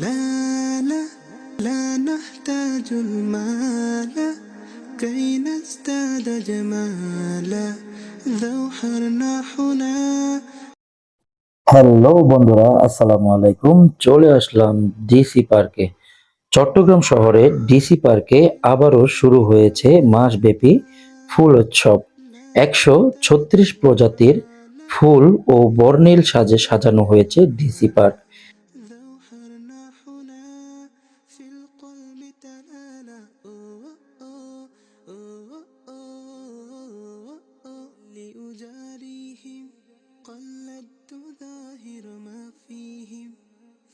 لا لا لا نحتاج المال كي نزداد جمالا ذو حرناحنا। Hello বন্ধুরা, আসসালামু আলাইকুম। চলে আসলাম ডিসি পার্কে। চট্টগ্রাম শহরে ডিসি পার্কে আবারও শুরু হয়েছে মাসব্যাপী ফুল উৎসব। 136 প্রজাতির ফুল ও বর্ণিল সাজে সাজানো হয়েছে ডিসি পার্ক। ذو حرناحنا في القلب تلالا لأجاريهم قلدت ظاهر ما فيهم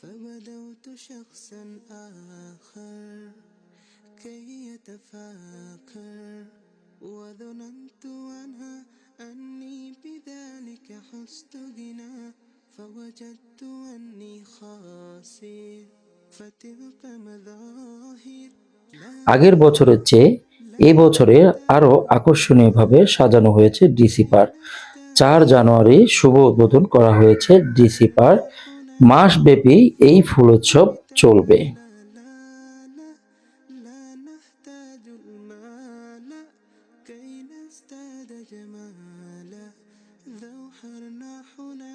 فبدوت شخصا آخر كي يتفاخر وظننت عنها أني بذلك حزت غنى فوجدت أني خاسر فتلك مظاهر আগের বছরের চেয়ে এই বছরে আরো আকর্ষণীয়ভাবে সাজানো হয়েছে ডিসি পার্ক। 4 জানুয়ারি শুভ উদ্বোধন করা হয়েছে ডিসি পার্ক। মাসব্যাপী এই ফুল উৎসব চলবে। لا نحتاج المال كي نزداد جمالا ذو حرناحنا।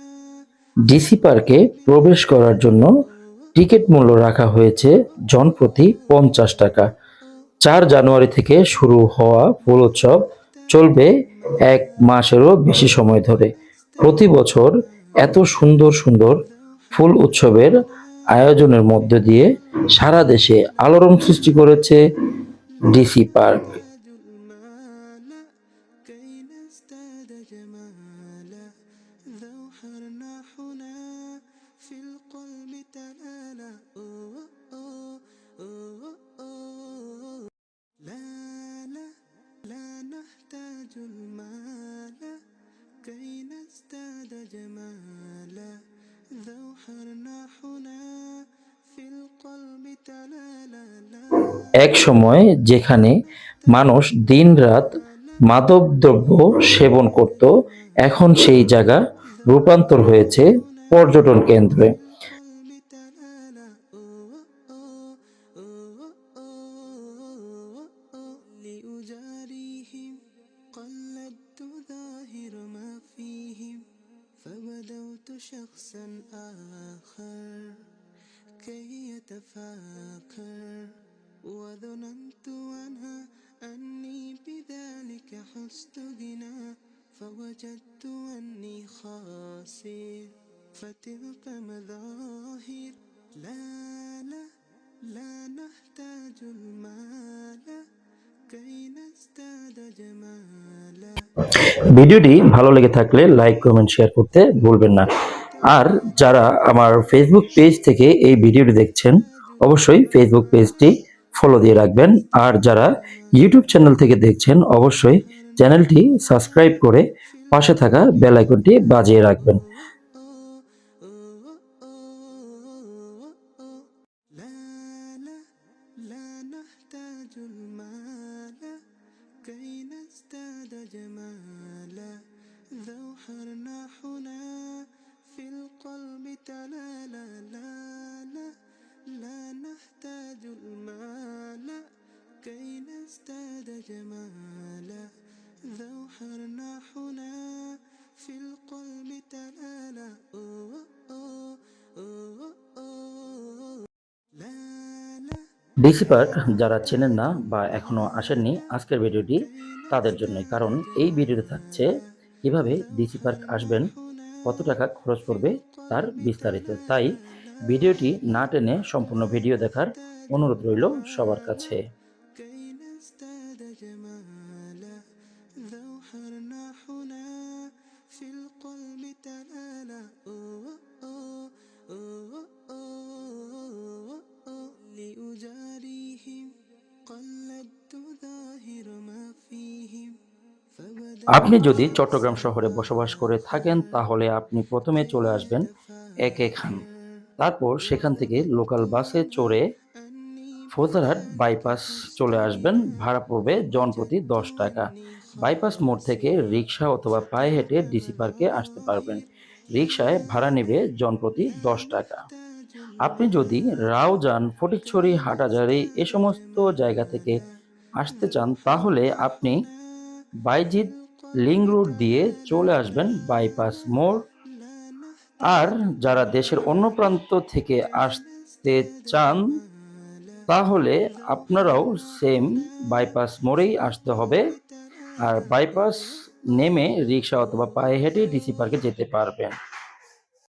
ডিসি পার্কে প্রবেশ করার জন্য টিকিট মূল্য রাখা হয়েছে জনপ্রতি 50 টাকা। 4 জানুয়ারি থেকে শুরু হওয়া ফুল উৎসব চলবে 1 মাসেরও বেশি সময় ধরে। প্রতি বছর এত সুন্দর সুন্দর ফুল উৎসবের আয়োজনের মধ্য দিয়ে সারা দেশে আলোড়ন সৃষ্টি করেছে ডিসি পার্ক। المال كي نزداد جمالا ذو حرناحنا في القلب تلالا لا لا لا نحتاج المال كي نزداد جمالا ذو حرناحنا في القلب تلالا এক সময় যেখানে মানুষ দিনরাত মাদকদ্রব্য সেবন করত, এখন সেই জায়গা রূপান্তর হয়েছে পর্যটন কেন্দ্রে। لأجاريهم قلدت ظاهر ما فيهم فبدوت شخصا آخر كي يتفاخر وظننت عنها أني بذلك حزت غنى فوجدت أني خاسر فتلك مظاهر لا لا لا نحتاج المال كي نزداد جمالا। ভিডিওটি ভালো লেগে থাকলে লাইক, কমেন্ট, শেয়ার করতে ভুলবেন না। আর যারা আমার ফেসবুক পেজ থেকে এই ভিডিওটি দেখছেন, অবশ্যই ফেসবুক পেজটি ফলো দিয়ে রাখবেন। আর যারা ইউটিউব চ্যানেল থেকে দেখছেন, অবশ্যই চ্যানেলটি সাবস্ক্রাইব করে পাশে থাকা বেল আইকনটি বাজিয়ে রাখবেন। لا لا لا نحتاج المال كي نزداد جمالا ذو حرناحنا في القلب تلالا لا لا لا نحتاج المال كي نزداد جمالا ذو حرناحنا في القلب تلالا لا لا ডিসি পার্ক যারা চেনেন না বা এখনো আসেননি, আজকের ভিডিওটি তাদের জন্যই। কারণ এই ভিডিওতে থাকছে কিভাবে ডিসি পার্ক আসবেন, কত টাকা খরচ পড়বে তার বিস্তারিত। তাই ভিডিওটি না টেনে সম্পূর্ণ ভিডিও দেখার অনুরোধ রইল সবার কাছে। كي نزداد جمالا ذو حرناحنا في القلب تلالا لأجاريهم قلدت ظاهر ما فيهم আপনি যদি চট্টগ্রাম শহরে বসবাস করে থাকেন, তাহলে আপনি প্রথমে চলে আসবেন একে খান। তারপর সেখান থেকে লোকাল বাসে চড়ে ফৌজদারহাট বাইপাস চলে আসবেন। ভাড়া পড়বে জনপ্রতি 10 টাকা। বাইপাস মোড় থেকে রিক্সা অথবা পায়ে হেঁটে ডিসি পার্কে আসতে পারবেন। রিক্সায় ভাড়া নেবে জনপ্রতি 10 টাকা। আপনি যদি রাউজান, ফটিকছড়ি, হাটহাজারী এ সমস্ত জায়গা থেকে আসতে চান তাহলে আপনি বাইজিৎ লিংক রোড দিয়ে চলে আসবেন বাইপাস মোড়। আর যারা দেশের অন্য প্রান্ত থেকে আসতে চান তাহলে আপনারাও সেম বাইপাস মোড়েই আসতে হবে। আর বাইপাস নেমে রিক্সা অথবা পায়ে হেঁটে ডিসি পার্কে যেতে পারবেন।